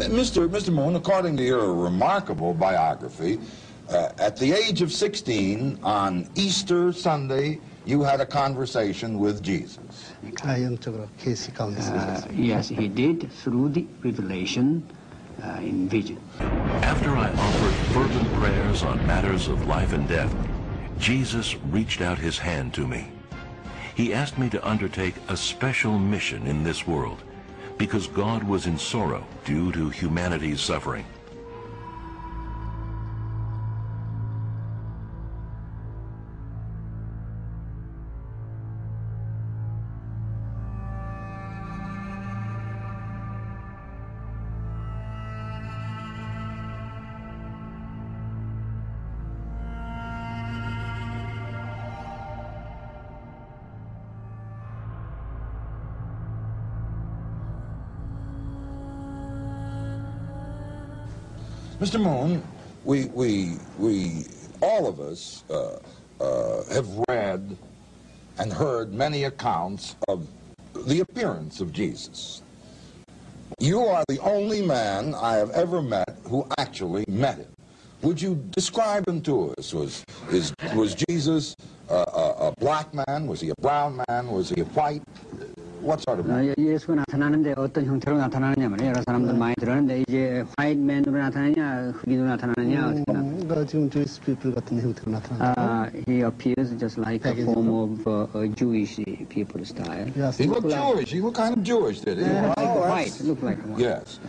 Mr. Moon, according to your remarkable biography, at the age of 16 on Easter Sunday, you had a conversation with Jesus. Yes, he did through the revelation in vision. After I offered fervent prayers on matters of life and death, Jesus reached out his hand to me. He asked me to undertake a special mission in this world because God was in sorrow due to humanity's suffering. Mr. Moon, we all of us have read and heard many accounts of the appearance of Jesus. You are the only man I have ever met who actually met him. Would you describe him to us? Was Jesus a black man? Was he a brown man? Was he a white? What sort of man? 예수가 나타나는데 어떤 형태로 나타나느냐 말이에요. 여러 사람들 많이 들었는데 이제 화이트맨으로 나타나냐, 흑인으로 나타나느냐 어떻게 나타나냐? 지금 Jewish people 같은 형태로 나타나요. He appears just like a form of Jewish people style. Yes. He looked Jewish. He looked kind of Jewish, did he? Like white. Looked like white. Yes.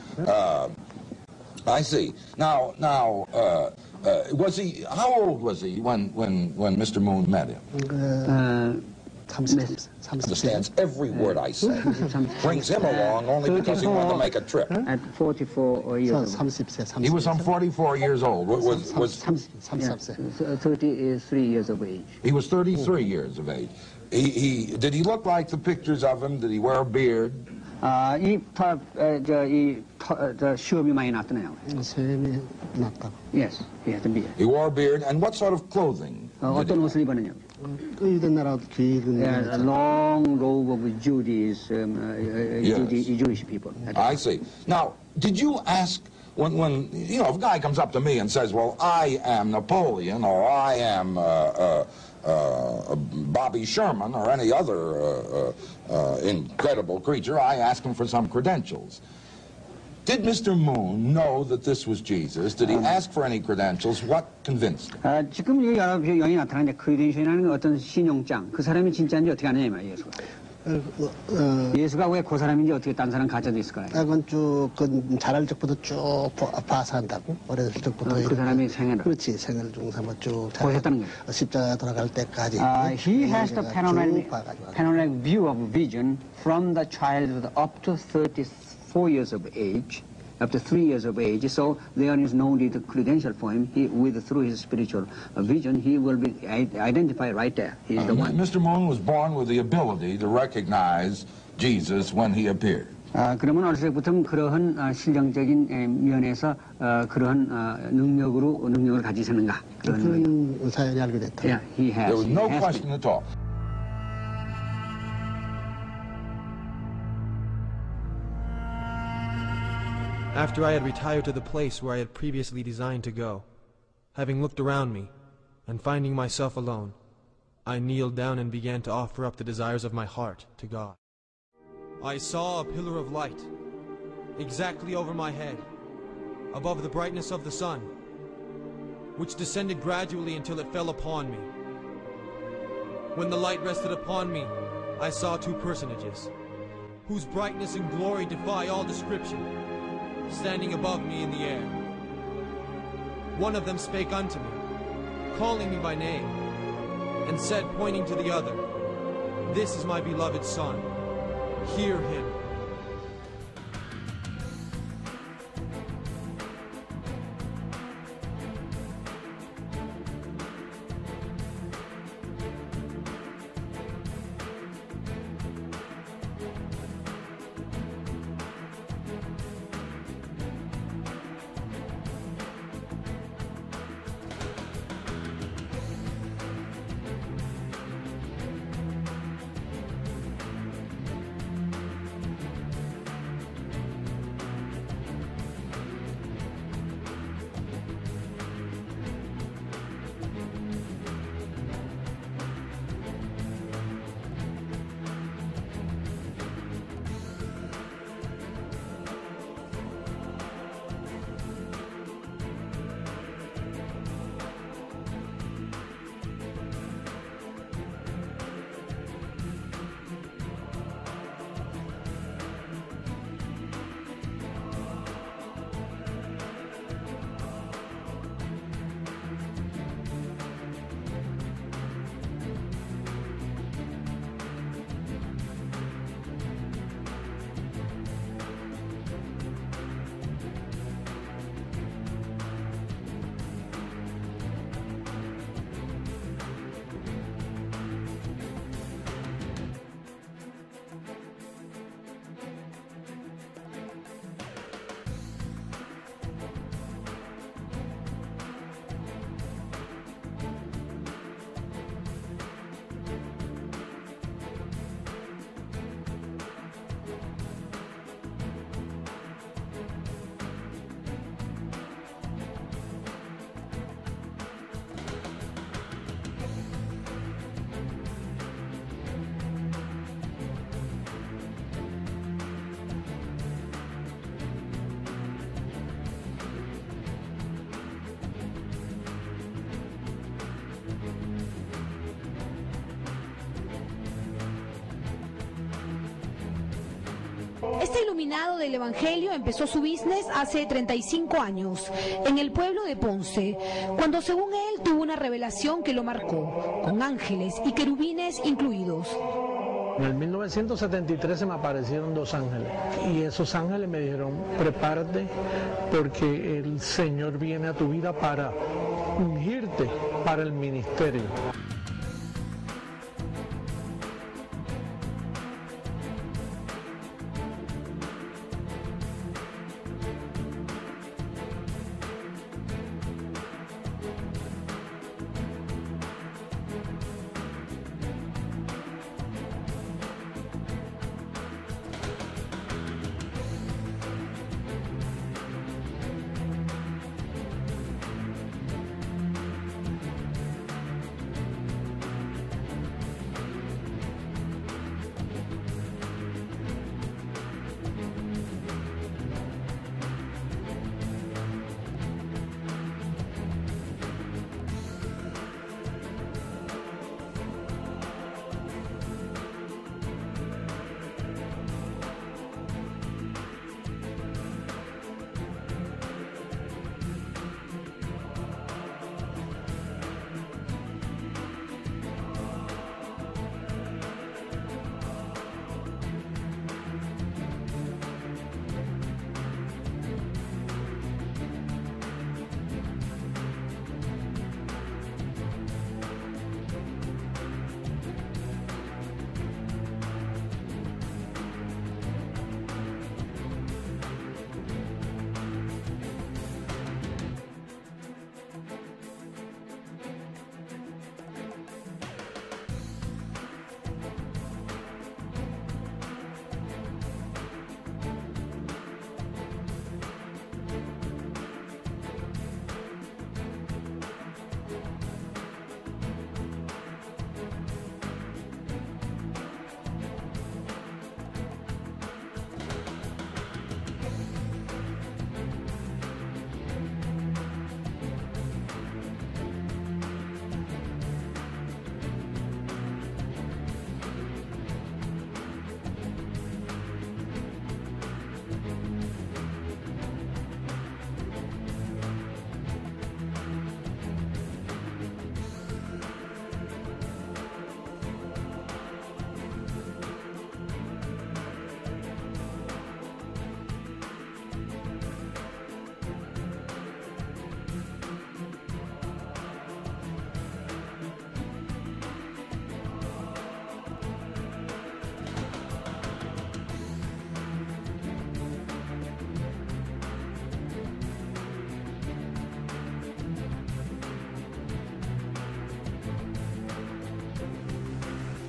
I see. Now, was he? How old was he when Mr. Moon met him? Understands every word I say. Brings him along only because he wanted to make a trip. At 44 years old. He was some 44 years old. Was 33 years of age. He was 33 years of age. Did he look like the pictures of him? Did he wear a beard? 시험이 많이 났잖아요. 시험이 났다. Yes, he had a beard. He wore a beard. And what sort of clothing? 어떤 옷을 입었느냐? Yeah, a long robe of Jewish people. I see. Now, did you ask when you know if a guy comes up to me and says, "Well, I am Napoleon," or "I am Bobby Sherman," or any other incredible creature, I ask him for some credentials. Did Mr. Moon know that this was Jesus? Did he ask for any credentials? What convinced him? 지금 여러 영이 나타나는데 크리덴셜이라는 건 어떤 신용장. 그 사람이 진짜인지 어떻게 아느냐 이 말이에요, 예수가. 예수가 왜 그 사람인지 어떻게 딴 사람 가져도 있을까요? 그건 쭉 자랄 적부터 쭉 봐서 한다고. 어렸을 적부터. 그 사람이 생애를. 그렇지, 생애를 중삼아 쭉 보셨다는 거예요. 십자가 돌아갈 때까지. He has the panoramic view of vision from the childhood up to 34 years of age, up to 3 years of age, so there is no need credential for him. Through his spiritual vision, he will be identified right there. He's the one. Mr. Moon was born with the ability to recognize Jesus when he appeared. 그러면 어렸을 때부터 그러한 실정적인 면에서 그러한 능력을 가지셨는가? 그런 사연이 알게 됐다. Yeah, he has. There was no question at all. After I had retired to the place where I had previously designed to go, having looked around me, and finding myself alone, I kneeled down and began to offer up the desires of my heart to God. I saw a pillar of light, exactly over my head, above the brightness of the sun, which descended gradually until it fell upon me. When the light rested upon me, I saw two personages, whose brightness and glory defy all description, standing above me in the air. One of them spake unto me, calling me by name, and said, pointing to the other, "This is my beloved Son, hear him." Este iluminado del Evangelio empezó su business hace 35 años, en el pueblo de Ponce, cuando según él tuvo una revelación que lo marcó, con ángeles y querubines incluidos. En el 1973 se me aparecieron 2 ángeles y esos ángeles me dijeron, prepárate porque el Señor viene a tu vida para ungirte para el ministerio.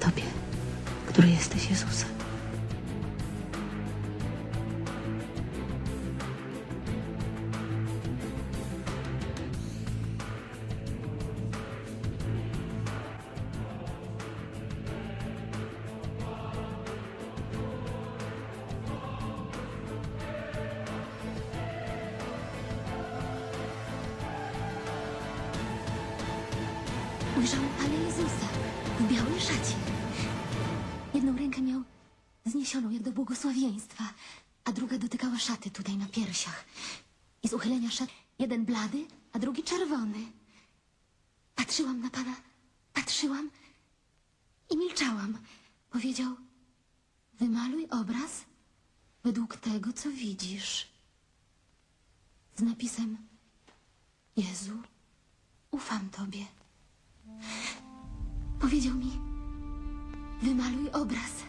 Tobie, który jesteś Jezusem. Ujrzał Pana Jezusa w białej szacie. Jedną rękę miał zniesioną jak do błogosławieństwa, a druga dotykała szaty tutaj na piersiach. I z uchylenia szat jeden blady, a drugi czerwony. Patrzyłam na Pana, patrzyłam i milczałam. Powiedział, wymaluj obraz według tego, co widzisz. Z napisem, Jezu, ufam Tobie. Powiedział mi, wymaluj obraz.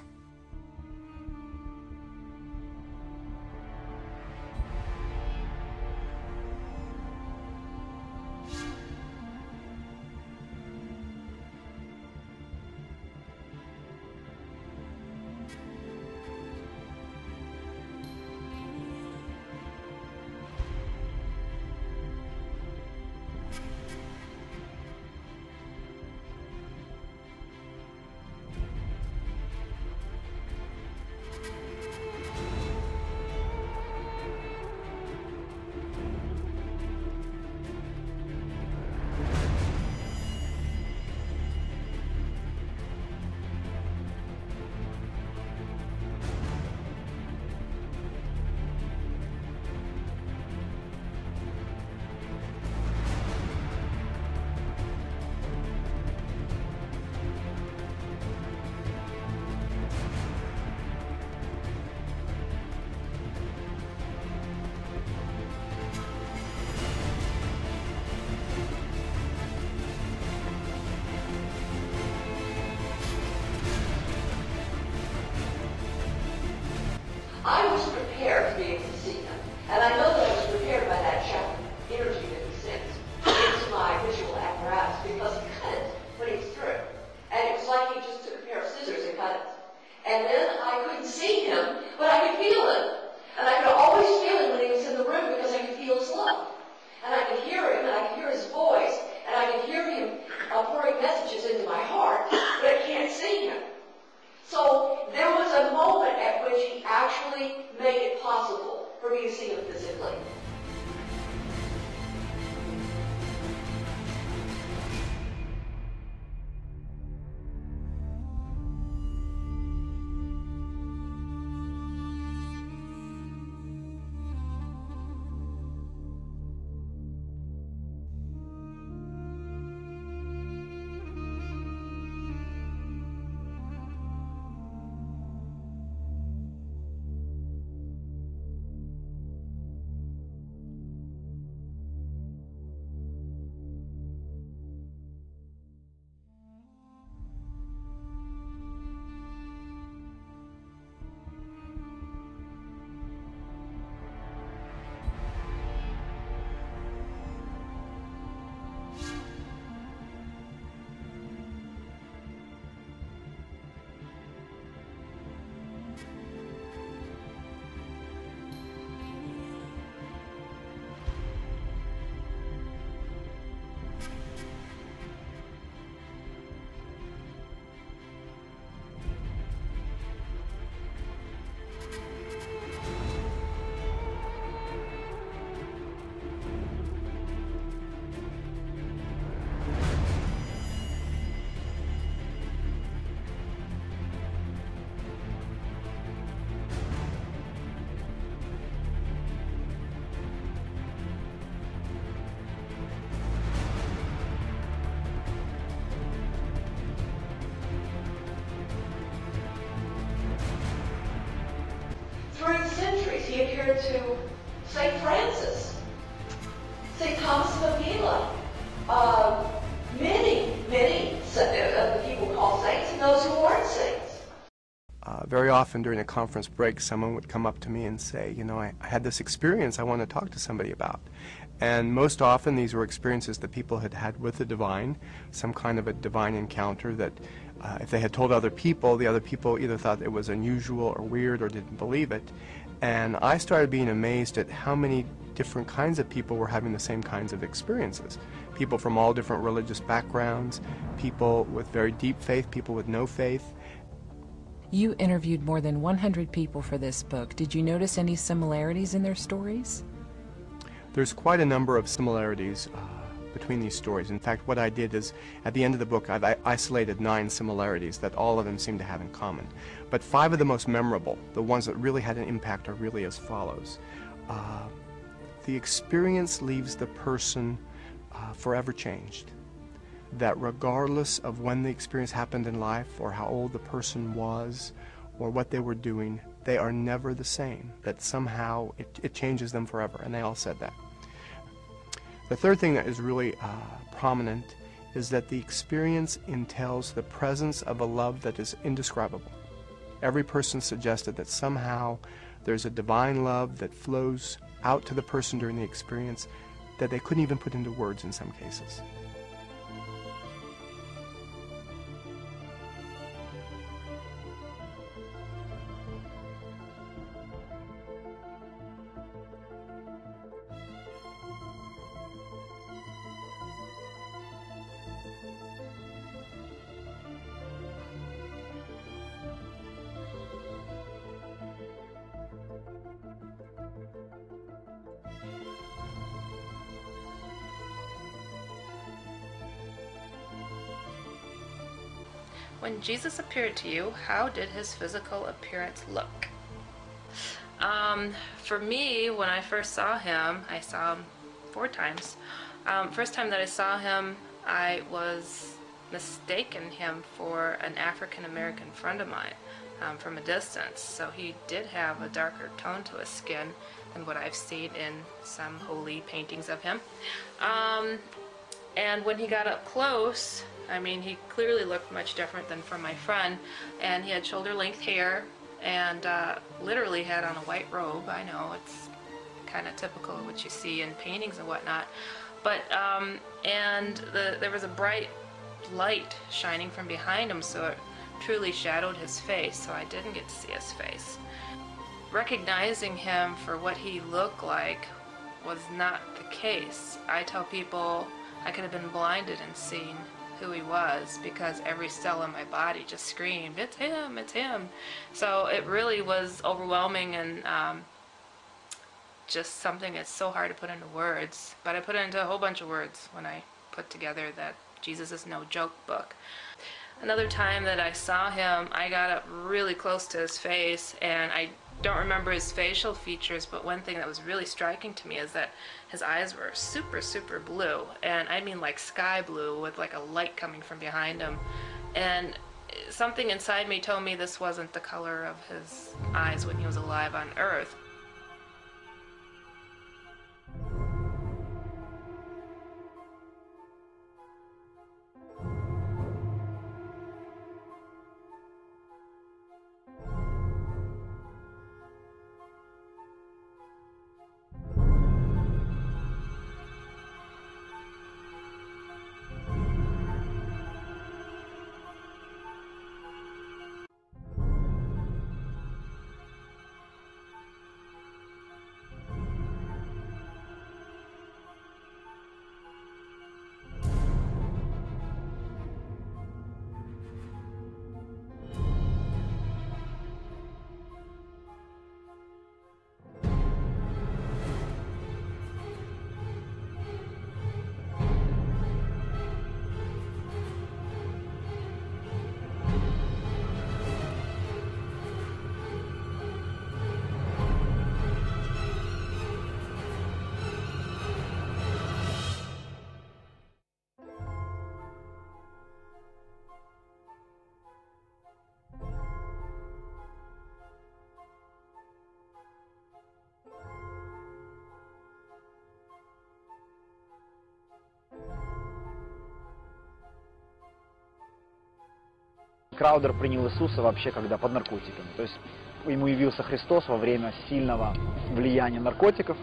I was prepared to be able to see him. And I know that I was prepared by that shock energy that he sent into my visual apparatus because he cut it when he was through. And it was like he just took a pair of scissors and cut it. And then I couldn't see him, but I could feel him. And I could always feel him when he was in the room because I could feel his love. And I could hear him, and I could hear his voice, and I could hear him pouring messages into my heart, but I can't see him. So there was a moment at which he actually made it possible for me to see him physically. He appeared to St. Francis, St. Thomas of Aquila, many of the people called saints and those who weren't saints. Very often during a conference break, someone would come up to me and say, you know, I had this experience I want to talk to somebody about. And most often these were experiences that people had had with the divine, some kind of a divine encounter that if they had told other people, the other people either thought it was unusual or weird or didn't believe it. And I started being amazed at how many different kinds of people were having the same kinds of experiences. People from all different religious backgrounds, people with very deep faith, people with no faith. You interviewed more than 100 people for this book. Did you notice any similarities in their stories? There's quite a number of similarities between these stories. In fact, what I did is, at the end of the book, I've isolated 9 similarities that all of them seem to have in common. But 5 of the most memorable, the ones that really had an impact, are really as follows. The experience leaves the person forever changed. That regardless of when the experience happened in life, or how old the person was, or what they were doing, they are never the same. That somehow it changes them forever, and they all said that. The third thing that is really prominent is that the experience entails the presence of a love that is indescribable. Every person suggested that somehow there's a divine love that flows out to the person during the experience that they couldn't even put into words in some cases. When Jesus appeared to you, how did his physical appearance look? For me, when I first saw him, I saw him 4 times. First time that I saw him, I was mistaken him for an African-American friend of mine from a distance. So he did have a darker tone to his skin than what I've seen in some holy paintings of him. And when he got up close, I mean, he clearly looked much different than from my friend, and he had shoulder-length hair, and literally had on a white robe. I know it's kind of typical of what you see in paintings and whatnot, but there was a bright light shining from behind him, so it truly shadowed his face, so I didn't get to see his face. Recognizing him for what he looked like was not the case. I tell people I could have been blinded and seen who he was because every cell in my body just screamed, "It's him, it's him." So it really was overwhelming and just something that's so hard to put into words. But I put it into a whole bunch of words when I put together that Jesus is No Joke book. Another time that I saw him, I got up really close to his face, and I don't remember his facial features, but one thing that was really striking to me is that his eyes were super, super blue, and I mean like sky blue with like a light coming from behind him. And something inside me told me this wasn't the color of his eyes when he was alive on Earth. Краудер принял Иисуса вообще когда под наркотиками. То есть ему явился Христос во время сильного влияния наркотиков.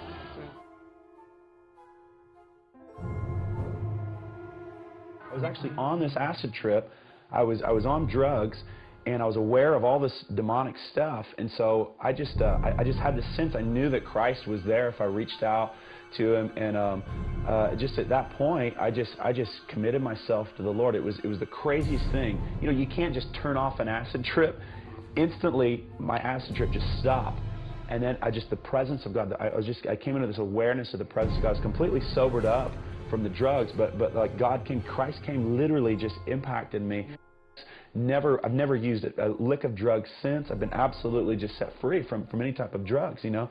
I was actually on this acid trip. I was on drugs, and I was aware of all this demonic stuff. And so I just had this sense. I knew that Christ was there if I reached out to him. And just at that point, I just committed myself to the Lord. It was the craziest thing. You know, you can't just turn off an acid trip. Instantly, my acid trip just stopped. And then the presence of God. I came into this awareness of the presence of God. I was completely sobered up from the drugs, but like Christ came literally just impacted me. I've never used a lick of drugs since. I've been absolutely just set free from any type of drugs, you know.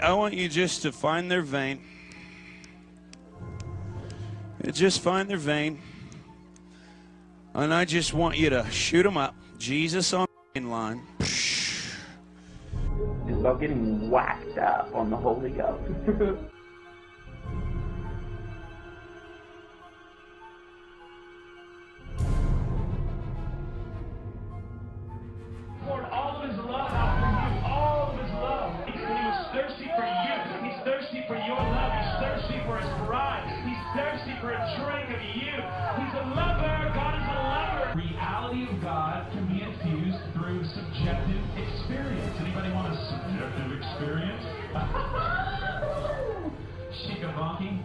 I want you just to find their vein. Just find their vein. And I just want you to shoot them up. Jesus on the line. It's about getting whacked up on the Holy Ghost. Poured all of his love out for you. All of his love. He said he was thirsty for you. He's thirsty for your love. He's thirsty for his bride. He's thirsty for a drink of you. He's a lover. God is a lover. Reality of God can be infused through subjective experience. Anybody want a subjective experience? Shikabonky.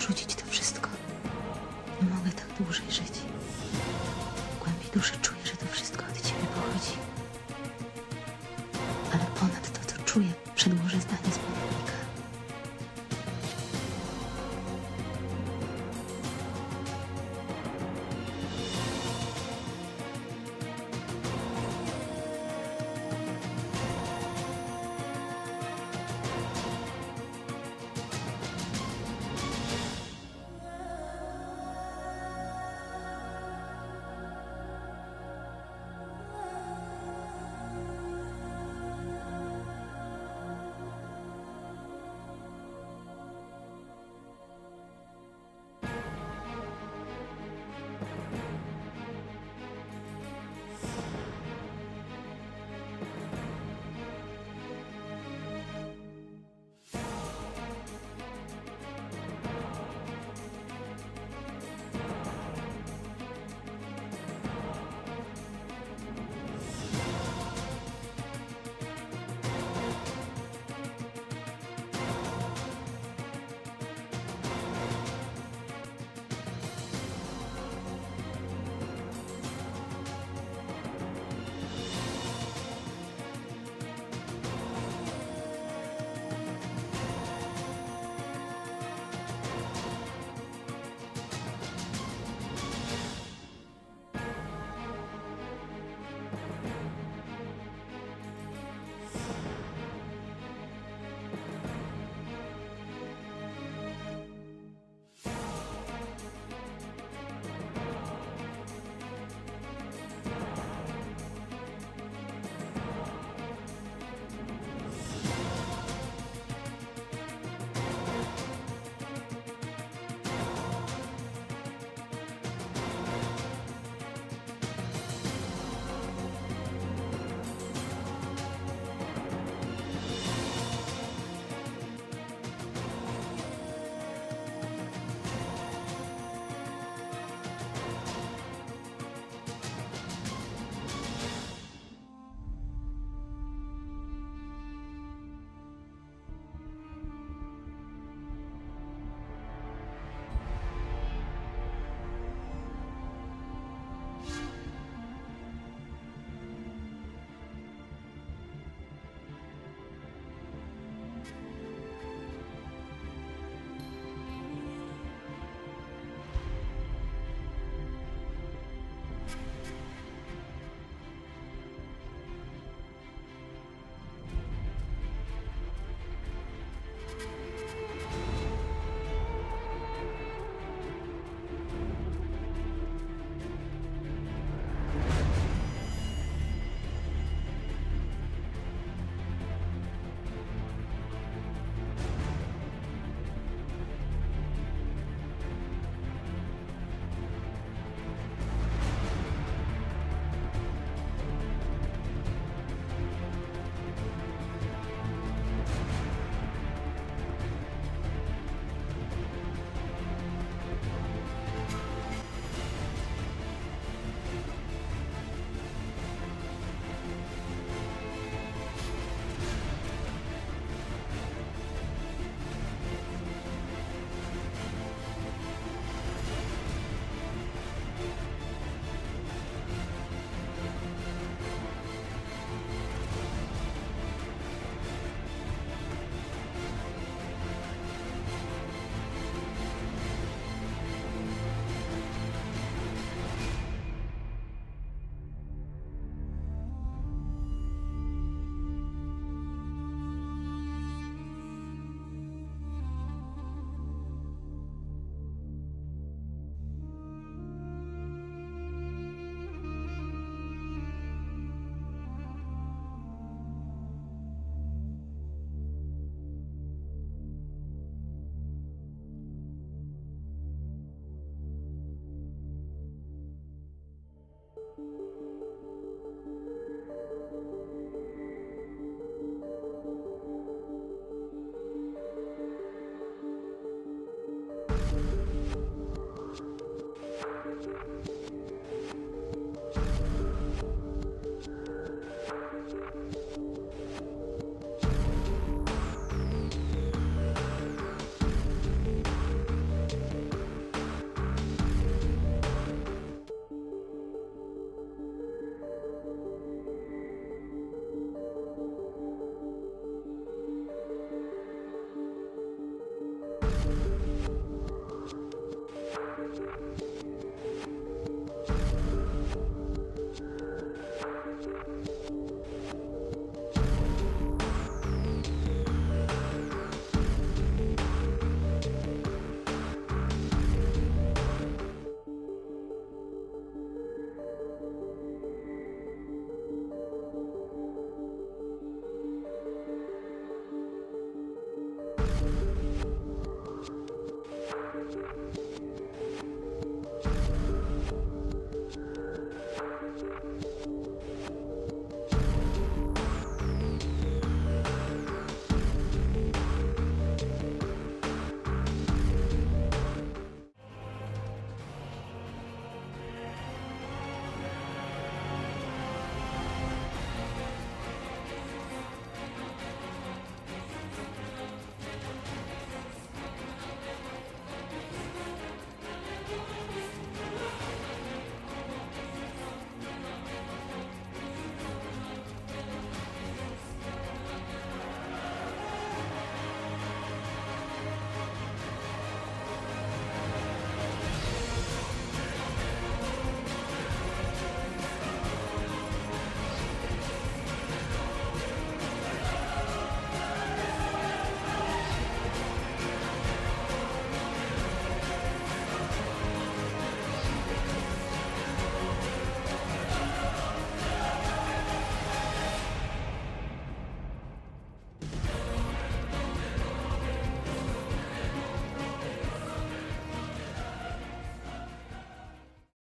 odrzucić to wszystko. Nie mogę tak dłużej żyć. W głębi duszy czuję, że to wszystko od ciebie pochodzi. Ale ponad to, co czuję, przedłożę zdanie z pamiętnika.